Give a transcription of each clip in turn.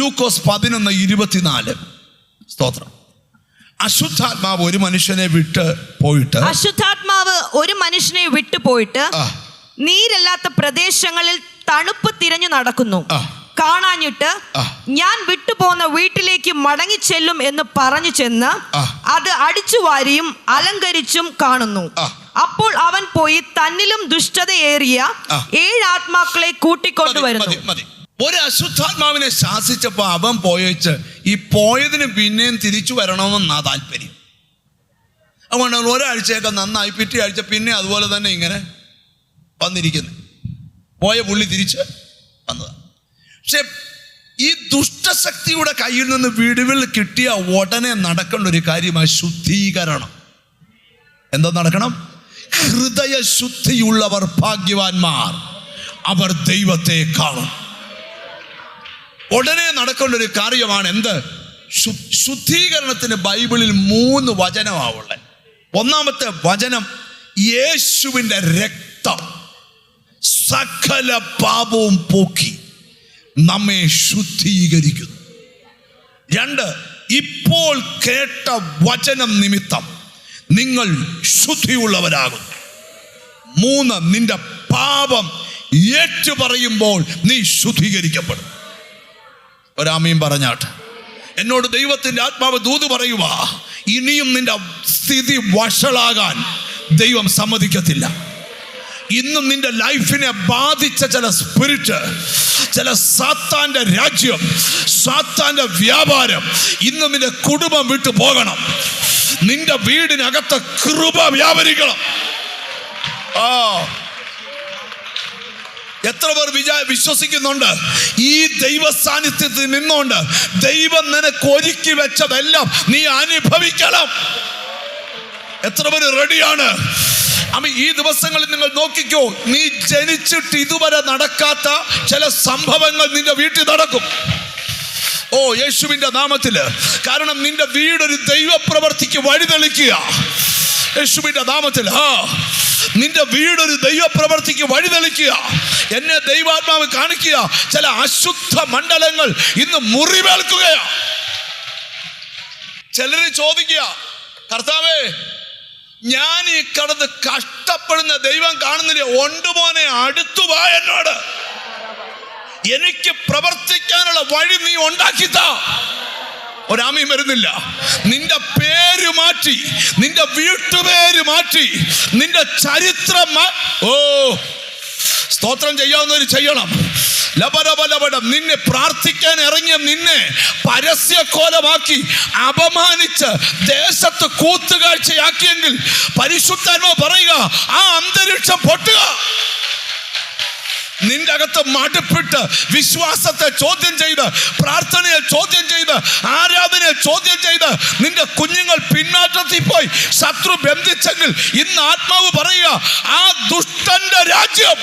ലൂക്കോസ് 11:24. സ്തോത്രം. അശുദ്ധാത്മാവ് ഒരു മനുഷ്യനെ വിട്ട് പോയിട്ട് നീരല്ലാത്ത പ്രദേശങ്ങളിൽ തണുപ്പ് തിരഞ്ഞു നടക്കുന്നു. കാണാഞ്ഞിട്ട് ഞാൻ വിട്ടുപോന്ന വീട്ടിലേക്ക് മടങ്ങി ചെല്ലും എന്ന് പറഞ്ഞു ചെന്ന് അത് അടിച്ചു വാരിയും അലങ്കരിച്ചും കാണുന്നു. അപ്പോൾ അവൻ പോയി തന്നിലും ദുഷ്ടതയേറിയ 7 ആത്മാക്കളെ കൂട്ടിക്കൊണ്ടുവരുന്നു. ഒരു അശുദ്ധാത്മാവിനെ ശാസിച്ചപ്പോ അവൻ പോയച്ച് ഈ പോയതിന് പിന്നെയും തിരിച്ചു വരണമെന്നാ താല്പര്യം. അതുകൊണ്ട് ഒരാഴ്ചയൊക്കെ നന്നായി, പിറ്റേ ആഴ്ച പിന്നെ അതുപോലെ തന്നെ ഇങ്ങനെ വന്നിരിക്കുന്നു. പോയ പുള്ളി തിരിച്ച് വന്നതാണ്. പക്ഷെ ഈ ദുഷ്ടശക്തിയുടെ കയ്യിൽ നിന്ന് വിടുവിൽ കിട്ടിയ ഉടനെ നടക്കേണ്ട ഒരു കാര്യമായി ശുദ്ധീകരണം. എന്താ നടക്കണം? ഹൃദയശുദ്ധിയുള്ളവർ ഭാഗ്യവാന്മാർ, അവർ ദൈവത്തെ കാണും. ഉടനെ നടക്കേണ്ട ഒരു കാര്യമാണ് എന്ത്? ശുദ്ധീകരണത്തിന് ബൈബിളിൽ 3 വചനമാവുള്ളത്. ഒന്നാമത്തെ വചനം, യേശുവിൻ്റെ രക്തം സകല പാപവും പോക്കി നമ്മെ ശുദ്ധീകരിക്കുന്നു. 2, ഇപ്പോൾ കേട്ട വചനം നിമിത്തം നിങ്ങൾ ശുദ്ധിയുള്ളവരാകുന്നു. 3, നിന്റെ പാപം ഏറ്റുപറയുമ്പോൾ നീ ശുദ്ധീകരിക്കപ്പെടും. ഒരാമീൻ പറഞ്ഞാട്ട്. എന്നോട് ദൈവത്തിൻ്റെ ആത്മാവ് ദൂത് പറയുക, ഇനിയും നിന്റെ സ്ഥിതി വഷളാകാൻ ദൈവം സമ്മതിക്കത്തില്ല. ഇന്നും നിന്റെ ലൈഫിനെ ബാധിച്ച ചില സ്പിരിറ്റ്, ചില സാത്താന്റെ രാജ്യം, സാത്താന്റെ വ്യാപാരം ഇന്നും നിന്റെ കുടുംബം വിട്ടു പോകണം. നിന്റെ വീടിനകത്ത് കൃപ വ്യാപരിക്കണം. എത്ര പേർ വിശ്വസിക്കുന്നുണ്ട് ഈ ദൈവ സാന്നിധ്യത്തിൽ നിന്നുകൊണ്ട് ദൈവം നിനക്ക് ഒരുക്കി വെച്ചതെല്ലാം നീ അനുഭവിക്കണം? എത്ര പേര് റെഡിയാണ്? ഈ ദിവസങ്ങളിൽ നിങ്ങൾ നോക്കിക്കോ, നീ ജനിച്ചിട്ട് ഇതുവരെ നടക്കാത്ത ചില സംഭവങ്ങൾ നിന്റെ വീട്ടിൽ നടക്കും. യേശുവിന്റെ നാമത്തില്. കാരണം നിന്റെ വീടൊരു ദൈവപ്രവർത്തിക്ക് വഴിതെളിക്കുക. യേശുവിന്റെ നാമത്തിൽ നിന്റെ വീടൊരു ദൈവപ്രവർത്തിക്ക് വഴിതെളിക്കുക. എന്നെ ദൈവാത്മാവ് കാണിക്കുക, ചില അശുദ്ധ മണ്ഡലങ്ങൾ ഇന്ന് മുറിവേൽക്കുകയാണ്. ചിലര് ചോദിക്കുക, കർത്താവേ, ഞാൻ ഈ കടന്ന് കഷ്ടപ്പെടുന്ന ദൈവം കാണുന്നില്ല, ഒണ്ടുമോനെ അടുത്തുവാ എന്നോട്, എനിക്ക് പ്രവർത്തിക്കാനുള്ള വഴി നീ ഉണ്ടാക്കിത്താ. ഒരാമയും വരുന്നില്ല. നിന്റെ പേര് മാറ്റി, നിന്റെ വീട്ടുപേര് മാറ്റി, നിന്റെ ചരിത്രം സ്തോത്രം ചെയ്യാവുന്നവർ ചെയ്യണം. ലബലബലബലം നിന്നെ പ്രാർത്ഥിക്കാൻ ഇറങ്ങിയ നിന്നെ പരസ്യക്കോലമാക്കി അപമാനിച്ച് ദേശത്ത് കൂത്തുകാഴ്ചയാക്കിയെങ്കിൽ പരിശുദ്ധാത്മാവ് പറയുക, ആ അന്തരീക്ഷം പൊട്ടുക. നിന്റെ അകത്ത് മടുപ്പിട്ട് വിശ്വാസത്തെ ചോദ്യം ചെയ്ത്, പ്രാർത്ഥനയെ ചോദ്യം ചെയ്ത്, ആരാധനയെ ചോദ്യം ചെയ്ത് നിന്റെ കുഞ്ഞുങ്ങൾ പിന്മാറ്റത്തിൽ പോയി ശത്രു ബന്ധിച്ചെങ്കിൽ ഇന്ന് ആത്മാവ് പറയുക, ആ ദുഷ്ടന്റെ രാജ്യം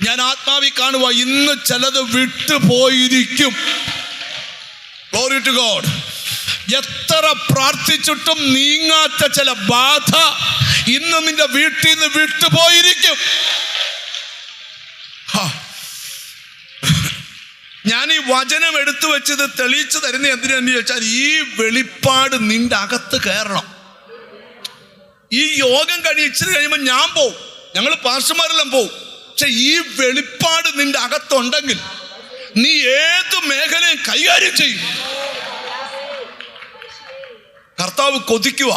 ഞാൻ ആത്മാവി കാണുക, ഇന്ന് ചിലത് വിട്ടുപോയിരിക്കും. Glory to God. എത്ര പ്രാർത്ഥിച്ചിട്ടും നീങ്ങാത്ത ചില ബാധ ഇന്ന് നിന്റെ വീട്ടിൽ നിന്ന് വിട്ടുപോയിരിക്കും. ഞാൻ ഈ വചനം എടുത്തു വെച്ചത് തെളിയിച്ചു തരുന്ന എന്തിനാന്ന് ചോദിച്ചാൽ, ഈ വെളിപ്പാട് നിന്റെ അകത്ത് കയറണം. ഈ യോഗം ഇച്ചിരി കഴിയുമ്പോൾ ഞാൻ പോവും, ഞങ്ങൾ പാസ്റ്റർമാരെല്ലാം പോവും. പക്ഷെ ഈ വെളിപ്പാട് നിന്റെ അകത്തുണ്ടെങ്കിൽ നീ ഏത് മേഖലയും കൈകാര്യം ചെയ്യും. കർത്താവ് കൊതിക്കുക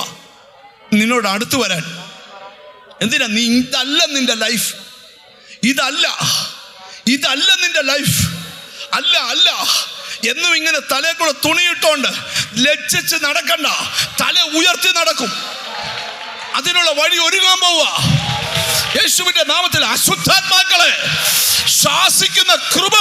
നിന്നോട് അടുത്ത് വരാൻ. എന്തിനാ? നീ ഇതല്ല നിന്റെ ലൈഫ്, ഇതല്ല നിന്റെ ലൈഫ്, അല്ല എന്നും ഇങ്ങനെ തലയെ കൂടെ തുണിയിട്ടോണ്ട് ലജ്ജിച്ച് നടക്കണ്ട. തല ഉയർത്തി നടക്കും. അതിനുള്ള വഴി ഒരുങ്ങാൻ പോവുക. യേശുവിന്റെ നാമത്തിൽ അശുദ്ധാത്മാക്കളെ ശാസിക്കുന്ന കൃപ